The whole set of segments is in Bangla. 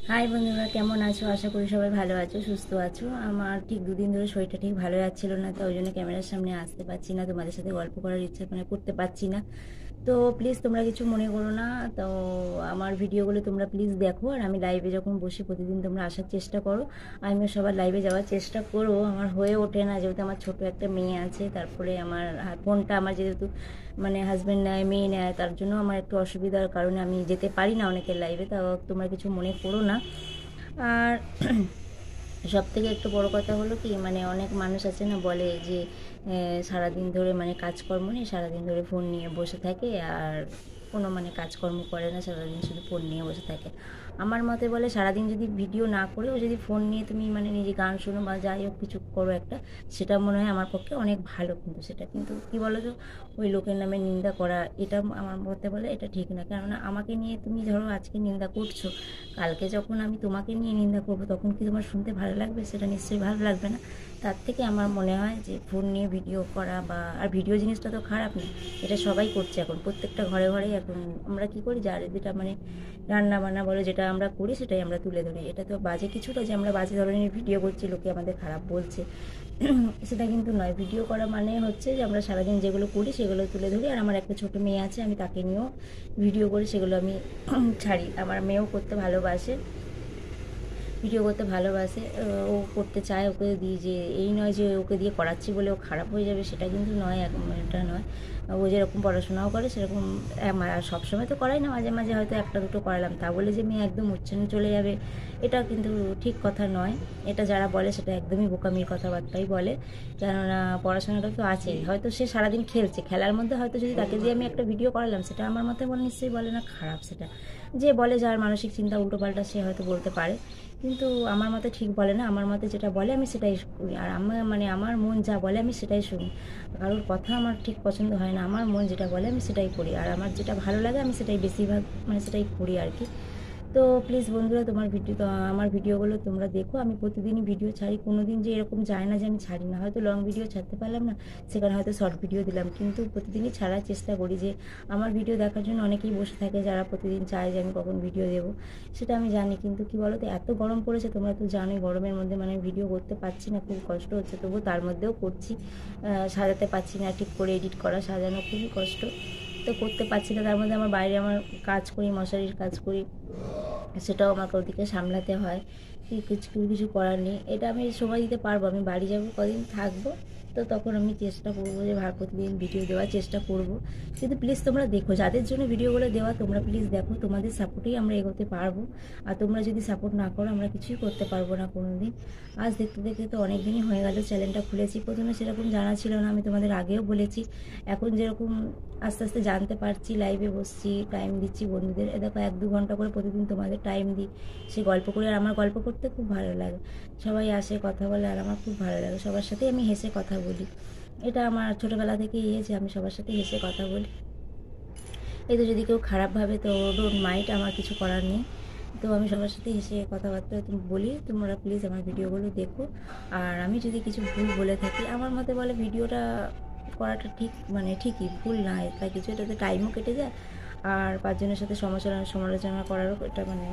হাই বন্ধুরা, কেমন আছো? আশা করি সবাই ভালো আছো, সুস্থ আছো। আমার ঠিক দুদিন ধরে শরীরটা ঠিক ভালো যাচ্ছিল না, তো ওই জন্য ক্যামেরার সামনে আসতে পারছি না, তোমাদের সাথে গল্প করার ইচ্ছা করতে পারছি না। তো প্লিজ তোমরা কিছু মনে করো না। তো আমার ভিডিওগুলো তোমরা প্লিজ দেখো, আর আমি লাইভে যখন বসি প্রতিদিন তোমরা আসার চেষ্টা করো। আমিও সবার লাইভে যাওয়ার চেষ্টা করবো, আমার হয়ে ওঠে না, যেহেতু আমার ছোট একটা মেয়ে আছে। তারপরে আমার ফোনটা আমার যেহেতু মানে হাজব্যান্ড নেয়, মেয়ে নেয়, তার জন্য আমার একটু অসুবিধার কারণে আমি যেতে পারি না অনেকের লাইভে। তাও তোমরা কিছু মনে করো না। আর সব থেকে একটু বড় কথা হলো কি, মানে অনেক মানুষ আছে না, বলে যে সারাদিন ধরে মানে কাজকর্ম নেই, সারাদিন ধরে ফোন নিয়ে বসে থাকে, আর কোনো মানে কাজকর্ম করে না, সারাদিন শুধু ফোন নিয়ে বসে থাকে। আমার মতে বলে, সারাদিন যদি ভিডিও না করেও যদি ফোন নিয়ে তুমি মানে নিজে গান শোনো বা যাই হোক কিছু করো একটা, সেটা মনে হয় আমার পক্ষে অনেক ভালো। কিন্তু সেটা কিন্তু কী বলো তো, ওই লোকের নামে নিন্দা করা, এটা আমার মতে বলে এটা ঠিক না। কেননা আমাকে নিয়ে তুমি ধরো আজকে নিন্দা করছো, কালকে যখন আমি তোমাকে নিয়ে নিন্দা করবো তখন কি তোমার শুনতে ভালো লাগবে? সেটা নিশ্চয়ই ভালো লাগবে না। তার থেকে আমার মনে হয় যে ফোন নিয়ে ভিডিও করা বা আর ভিডিও জিনিসটা তো খারাপ না, এটা সবাই করছে এখন, প্রত্যেকটা ঘরে ঘরেই এখন। আমরা কি করি, যার যেটা মানে রান্না বান্না বলে যেটা আমরা করি সেটাই আমরা তুলে ধরি। এটা তো বাজে কিছুটা যে আমরা বাজে ধরনের ভিডিও করছি, লোকে আমাদের খারাপ বলছে, সেটা কিন্তু নয়। ভিডিও করা মানে হচ্ছে যে আমরা সারাদিন যেগুলো করি সেগুলো তুলে ধরি। আর আমার একটা ছোটো মেয়ে আছে, আমি তাকে নিয়েও ভিডিও করি, সেগুলো আমি ছাড়ি। আমার মেয়েও করতে ভালোবাসে, ভিডিও করতে ভালোবাসে, ও করতে চায়। ওকে দিয়ে যে এই নয় যে ওকে দিয়ে করাচ্ছি বলে ও খারাপ হয়ে যাবে, সেটা কিন্তু নয়, এটা নয়। ও যেরকম পড়াশোনাও করে সেরকম সবসময় তো করাই না, মাঝে মাঝে হয়তো একটা দুটো করালাম, তা বলে যে মেয়ে একদম উচ্ছন্নে চলে যাবে, এটা কিন্তু ঠিক কথা নয়। এটা যারা বলে সেটা একদমই বোকামির কথাবার্তাই বলে। কেননা পড়াশোনাটা তো আছেই, হয়তো সে সারাদিন খেলছে, খেলার মধ্যে হয়তো যদি তাকে দিয়ে আমি একটা ভিডিও করালাম, সেটা আমার মতে বলে নিশ্চয়ই বলে না খারাপ। সেটা যে বলে, যার মানসিক চিন্তা উল্টোপাল্টা, সে হয়তো বলতে পারে, কিন্তু আমার মতে ঠিক বলে না। আমার মতে যেটা বলে আমি সেটাই করি, আর আমার মানে আমার মন যা বলে আমি সেটাই শুনি। কারোর কথা আমার ঠিক পছন্দ হয় না, আমার মন যেটা বলে আমি সেটাই করি, আর আমার যেটা ভালো লাগে আমি সেটাই বেশিরভাগ মানে সেটাই করি আর কি। তো প্লিজ বন্ধুরা, আমার ভিডিওগুলো তোমরা দেখো। আমি প্রতিদিনই ভিডিও ছাড়ি, কোনো দিন যে এরকম যায় না যে আমি ছাড়ি না। হয়তো লং ভিডিও ছাড়তে পারলাম না, সেখানে হয়তো শর্ট ভিডিও দিলাম, কিন্তু প্রতিদিনই ছাড়ার চেষ্টা করি। যে আমার ভিডিও দেখার জন্য অনেকেই বসে থাকে, যারা প্রতিদিন চায় যে আমি কখন ভিডিও দেবো, সেটা আমি জানি। কিন্তু কি বলো তো, এত গরম পড়েছে, তোমরা তো জানোই, গরমের মধ্যে মানে ভিডিও করতে পারছি না, খুব কষ্ট হচ্ছে, তবু তার মধ্যেও করছি। সাজাতে পারছি না ঠিক করে, এডিট করা সাজানো খুবই কষ্ট, তো করতে পারছি না। তার মধ্যে আমার বাইরে আমার কাজ করি, মশারির কাজ করি, সেটাও আমাকে ওদিকে সামলাতে হয়। কিছু করার নেই, এটা আমি সময় দিতে পারবো। আমি বাড়ি যাব, কদিন থাকবো, তো তখন আমি চেষ্টা করবো যে প্রতিদিন ভিডিও দেওয়ার চেষ্টা করব। কিন্তু প্লিজ তোমরা দেখো, যাদের জন্য ভিডিওগুলো দেওয়া তোমরা প্লিজ দেখো, তোমাদের সাপোর্টেই আমরা এগোতে পারবো। আর তোমরা যদি সাপোর্ট না করো, আমরা কিছুই করতে পারবো না কোনো দিন। আজ দেখতে দেখতে তো অনেক দিনই হয়ে গেল চ্যানেলটা খুলেছি, প্রথমে সেরকম জানা ছিল না, আমি তোমাদের আগেও বলেছি। এখন যেরকম আস্তে আস্তে জানতে পারছি, লাইভে বসছি, টাইম দিচ্ছি বন্ধুদের, দেখো 1-2 ঘন্টা করে প্রতিদিন তোমাদের টাইম দিই, সে গল্প করি। আর আমার গল্প করতে খুব ভালো লাগে, সবাই আসে কথা বলে, আর আমার খুব ভালো লাগে, সবার সাথেই আমি হেসে কথা বলি। এটা আমার ছোটোবেলা থেকেই যে আমি সবার সাথে হেসে কথা বলি। এই তো যদি কেউ খারাপ ভাবে তো ডোন্ট মাইন্ড, আমার কিছু করার নেই। তো আমি সবার সাথে হেসে কথাবার্তা বলি। তোমরা প্লিজ আমার ভিডিওগুলো দেখো। আর আমি যদি কিছু ভুল বলে থাকি, আমার মতে বলে ভিডিওটা করাটা ঠিক মানে ঠিকই, ভুল না তাই কিছু, এটাতে টাইমও কেটে যায়। আর 5 জনের সাথে সমালোচনা করারও এটা মানে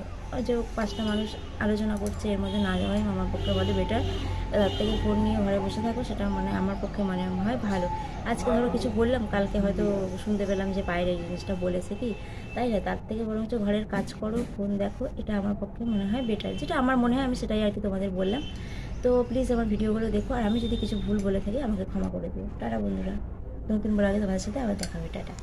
যে 5টা মানুষ আলোচনা করছে, এর মধ্যে না যাওয়াই আমার পক্ষে বলে বেটার। তার থেকে ফোন নিয়ে ঘরে বসে থাকো, সেটা মানে আমার পক্ষে মনে হয় ভালো। আজকে ধরো কিছু বললাম, কালকে হয়তো শুনতে পেলাম যে বাইরে এই জিনিসটা বলেছে কি, তাই না? তার থেকে বরঞ্চ ঘরের কাজ করো, ফোন দেখো, এটা আমার পক্ষে মনে হয় বেটার। যেটা আমার মনে হয় আমি সেটাই আর কি তোমাদের বললাম। তো প্লিজ আমার ভিডিওগুলো দেখো, আর আমি যদি কিছু ভুল বলে থাকি আমাকে ক্ষমা করে দিও। টাটা বন্ধুরা, নতুন বলার আগে তোমাদের সাথে আবার দেখা হবে, টাটা।